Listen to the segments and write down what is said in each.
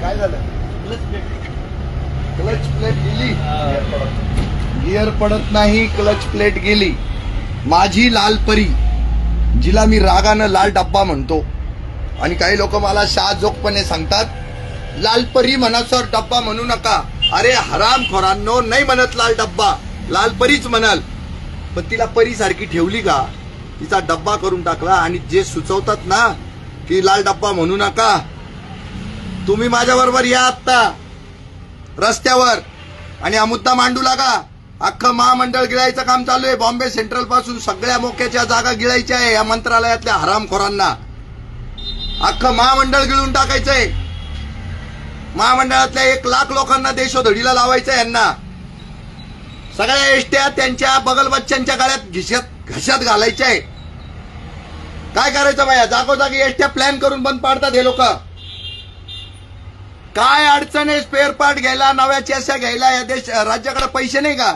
काय झालं? Clutch plate गेली, गिअर पडत नाही, क्लच प्लेट गेली. माझी लाल परी, जिला मी रागानं लाल डब्बा म्हणतो, आणि काही लोक मला शाहजोकपणे सांगतात लाल परी म्हणा सर, डब्बा म्हणू नका. अरे हरामखोरांनो, नाही म्हणत लाल डब्बा, लाल परीच म्हणाल. पण तिला परी सारखी ठेवली का? तिचा डब्बा करून टाकला. आणि जे सुचवतात ना की लाल डब्बा म्हणू नका, तुम्ही माझ्या बरोबर या आत्ता रस्त्यावर आणि हा मुद्दा मांडू लागा. अख्खं महामंडळ गिळायचं काम चालू आहे. बॉम्बे सेंट्रल पासून सगळ्या मोक्याच्या जागा गिळायच्या आहे या मंत्रालयातल्या हरामखोरांना. अख्खं महामंडळ गिळून टाकायचंय. महामंडळातल्या 1 लाख लोकांना देशोधडीला लावायचं यांना. सगळ्या एसट्या त्यांच्या बगल बच्च्यांच्या गाड्यात घशात घालायच्या आहे. काय करायचं बाया? जागोजागी एसट्या प्लॅन करून बंद पाडतात हे लोक. काय अडचण आहे स्पेअर पार्ट घ्यायला, नव्या चॅस्या घ्यायला? या राज्याकडे पैसे नाही का?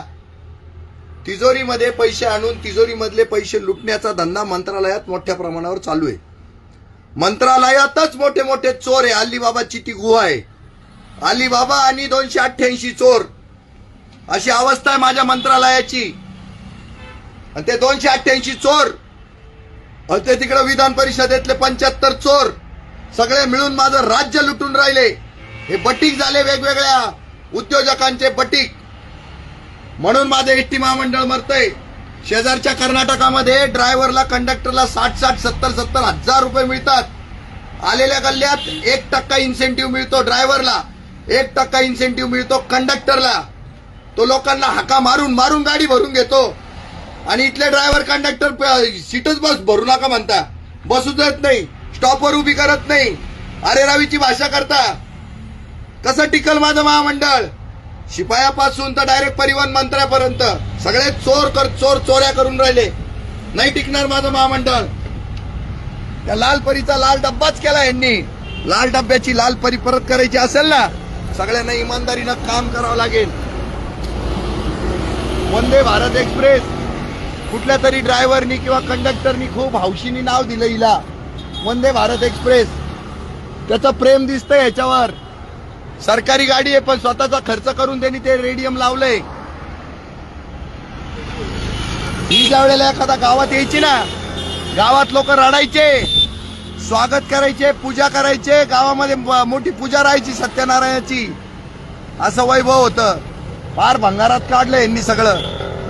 तिजोरीमध्ये पैसे आणून तिजोरीमधले पैसे लुटण्याचा धंदा मंत्रालयात मोठ्या प्रमाणावर चालू आहे. मंत्रालयातच मोठे मोठे चोर आहे. अलिबाबाची ती गुहा आहे. अलिबाबा आणि 288 चोर, अशी अवस्था आहे माझ्या मंत्रालयाची. आणि ते 288 चोर, ते तिकडे विधान परिषदेतले 75 चोर, सगळे मिळून माझं राज्य लुटून राहिले. हे बटीक झाले, वेगवेगळ्या उद्योजकांचे बटीक. म्हणून माझं एसटी महामंडळ मरतंय. शेजारच्या कर्नाटकामध्ये ड्रायव्हरला, कंडक्टरला 60-60, 70-70 हजार रुपये मिळतात. आलेल्या गल्ल्यात 1% इन्सेंटिव्ह मिळतो ड्रायव्हरला, 1% इन्सेंटिव्ह मिळतो कंडक्टरला. तो लोकांना हाका मारून मारून गाडी भरून घेतो. आणि इथले ड्रायव्हर कंडक्टर सीटच बस भरू नका म्हणता, बसू देत नाही, स्टॉपवर उभी करत नाही, अरे रावीची भाषा करता. कसं टिकल माझं महामंडळ? शिपायापासून तर डायरेक्ट परिवहन मंत्र्यापर्यंत सगळे चोऱ्या करून राहिले. नाही टिकणार माझं महामंडळ. त्या लाल परीचा लाल डब्बाच केला यांनी. लाल डब्याची लाल परी परत करायची असेल ना, सगळ्यांना इमानदारीनं काम करावं लागेल. वंदे भारत एक्सप्रेस कुठल्या तरी ड्रायव्हरनी किंवा कंडक्टरनी खूप हौशीनी नाव दिलं हिला, वंदे भारत एक्सप्रेस. त्याचं प्रेम दिसतंय ह्याच्यावर. सरकारी गाडी आहे पण स्वतःचा खर्च करून त्यांनी ते रेडियम लावलंय. ही ज्या वेळेला एखादा गावात यायची ना, गावात लोक रडायचे, स्वागत करायचे, पूजा करायचे. गावामध्ये मोठी पूजा राहायची सत्यनारायणाची. असं वैभव होतं. फार भंगारात काढलं यांनी सगळं.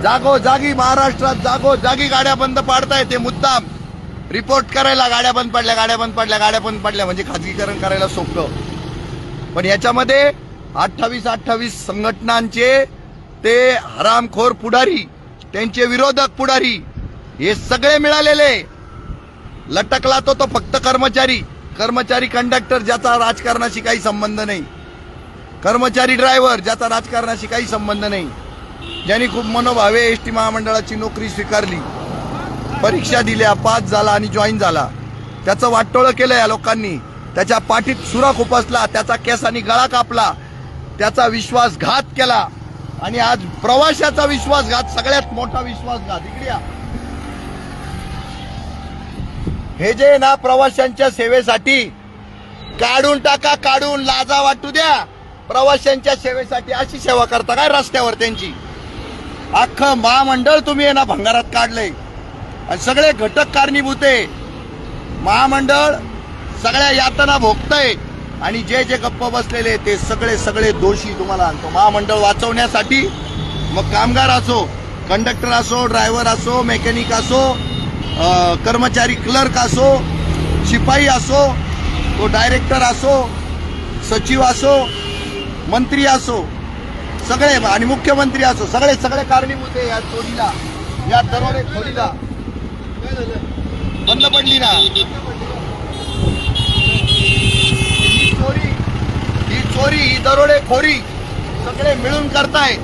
जागोजागी महाराष्ट्रात जागोजागी गाड्या बंद पाडताय ते मुद्दाम रिपोर्ट करायला. गाड्या बंद पडल्या म्हणजे खाजगीकरण करायला सोपं. पण याच्यामध्ये 28 संघटनांचे ते हरामखोर पुढारी, त्यांचे विरोधक पुढारी, हे सगळे मिळालेले. लटकला तो फक्त कर्मचारी कंडक्टर, ज्याचा राजकारणाशी काही संबंध नाही. कर्मचारी ड्रायव्हर, ज्याचा राजकारणाशी काही संबंध नाही. ज्यांनी खूप मनोभावे एसटी महामंडळाची नोकरी स्वीकारली, परीक्षा दिल्या, पास झाला आणि जॉईन झाला. त्याचं वाटोळं केलं या लोकांनी. त्याच्या पाठीत सुरा खुपसला, त्याचा केसांनी गळा कापला, त्याचा विश्वासघात केला. आणि आज प्रवाशाचा विश्वासघात, सगळ्यात मोठा विश्वासघात. इकडे हे जे ना प्रवाशांच्या सेवेसाठी काढून टाका, काढून लाजा वाटू द्या. प्रवाशांच्या सेवेसाठी अशी सेवा करता काय रस्त्यावर त्यांची? अख्खं महामंडळ तुम्ही आहे ना भंगारात काढलंय आणि सगळे घटक कारणीभूत आहे. महामंडळ सगळ्या यातना भोगतय आणि जे गप्प बसलेले ते सगळे दोषी तुम्हाला आणतो. महामंडळ वाचवण्यासाठी मग कामगार असो, कंडक्टर असो, ड्रायव्हर असो, मेकॅनिक असो, कर्मचारी क्लर्क असो, शिपाई असो, तो डायरेक्टर असो, सचिव असो, मंत्री असो, सगळे आणि मुख्यमंत्री असो, सगळे कारणीभूत आहे या चोरीला, या दरोडेखोरीला. बंद पडली ना ही चोरी, ही दरोडेखोरी सगळे मिळून करताय.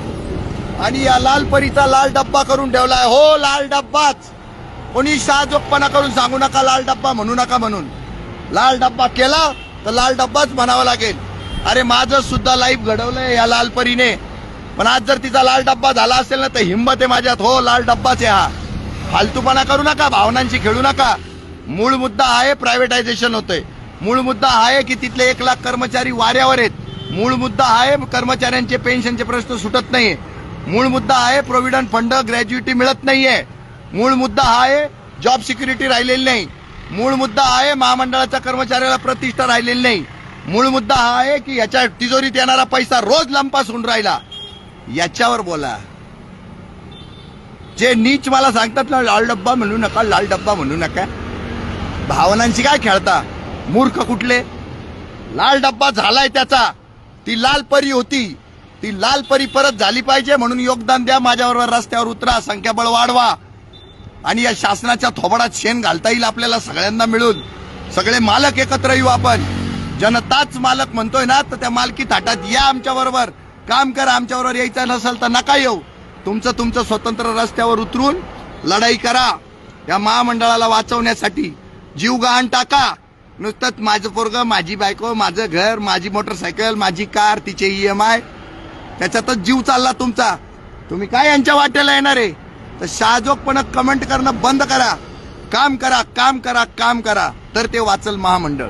आणि या लाल परीचा लाल डब्बा करून ठेवलाय. हो, लाल डब्बाच. कोणी शाहजोकपणा करून सांगू नका लाल डब्बा म्हणू नका म्हणून. लाल डब्बा केला तर लाल डब्बाच म्हणावा लागेल. अरे माझं सुद्धा लाईफ घडवलंय या लाल परीने. पण आज जर तिचा लाल डब्बा झाला असेल ना तर हिंमत आहे माझ्यात. हो, लाल डब्बाच आहे हा. फालतूपणा करू नका, भावनांशी खेळू नका. मूळ मुद्दा आहे प्रायव्हेटायझेशन होतंय. मूळ मुद्दा हा आहे की तिथले 1 लाख कर्मचारी वाऱ्यावर आहेत। मूळ मुद्दा हा आहे कर्मचाऱ्यांचे पेन्शनचे प्रश्न सुटत नाहीये। मूळ मुद्दा आहे प्रोव्हिडंट फंड ग्रॅज्युइटी मिळत नाहीये। मूळ मुद्दा हा आहे जॉब सिक्युरिटी राहिलेली नाही। मूळ मुद्दा आहे महामंडळाच्या कर्मचाऱ्याला प्रतिष्ठा राहिलेली नाही। मूळ मुद्दा हा आहे की याच्या तिजोरीत येणारा पैसा रोज लंपास होऊन राहिला। याच्यावर बोला। जे नीच मला सांगतात ना, लाल डब्बा म्हणू नका, लाल डब्बा म्हणू नका, भावनांशी काय खेळता मूर्ख कुठले? लाल डब्बा झालाय त्याचा, ती लाल परी होती, ती लाल परी परत झाली पाहिजे म्हणून योगदान द्या, माझ्याबरोबर रस्त्यावर उतरा, संख्याबळ वाढवा आणि या शासनाच्या थोबाडात शेण घालता येईल आपल्याला सगळ्यांना मिळून। सगळे मालक एकत्र येऊ आपण। जनताच मालक म्हणतोय ना, तर त्या मालकी थाटात या, आमच्या बरोबर काम करा। आमच्या बरोबर यायचं नसेल तर नका येऊ, तुमचं स्वतंत्र रस्त्यावर उतरून लढाई करा। या महामंडळाला वाचवण्यासाठी जीव गहाण टाका। नुसतंच माझं पोरग, माझी बायको, माझं घर, माझी मोटरसायकल, माझी कार, तिचे EMI, त्याच्यातच जीव चालला तुमचा। तुम्ही काय यांच्या वाट्याला येणार आहे? तर शाहजोगपणे कमेंट करणं बंद करा। काम करा, काम करा, काम करा, तर ते वाचल महामंडळ।